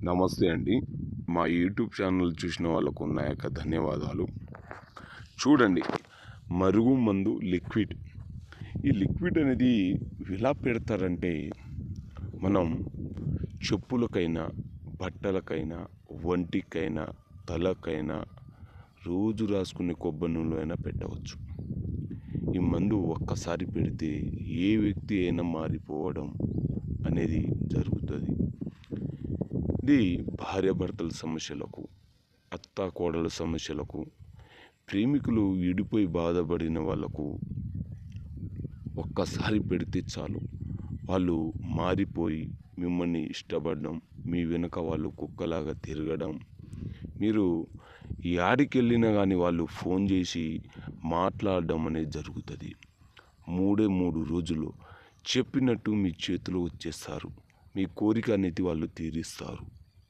నమస్తే అండి. మా యూట్యూబ్ ఛానల్ చూసిన వాళ్ళకు నా యొక్క ధన్యవాదాలు. చూడండి, మరుగు మందు లిక్విడ్. ఈ లిక్విడ్ అనేది ఎలా పెడతారంటే, మనం చెప్పులకైనా, బట్టలకైనా, వంటికైనా, తలకైనా, రోజు రాసుకునే కొబ్బరి నూనెలో అయినా పెట్టవచ్చు. ఈ మందు ఒక్కసారి పెడితే ఏ వ్యక్తి అయినా మారిపోవడం అనేది జరుగుతుంది. ఇది భార్యాభర్తల సమస్యలకు, అత్తాకోడల సమస్యలకు, ప్రేమికులు విడిపోయి బాధపడిన వాళ్ళకు ఒక్కసారి పెడితే చాలు, వాళ్ళు మారిపోయి మిమ్మల్ని ఇష్టపడడం, మీ వెనుక వాళ్ళు కుక్కలాగా తిరగడం, మీరు యాడికి వెళ్ళినా కానీ వాళ్ళు ఫోన్ చేసి మాట్లాడడం అనేది జరుగుతుంది. 3 రోజులు చెప్పినట్టు మీ చేతిలో వచ్చేస్తారు. మీ కోరిక అనేది వాళ్ళు తీరుస్తారు.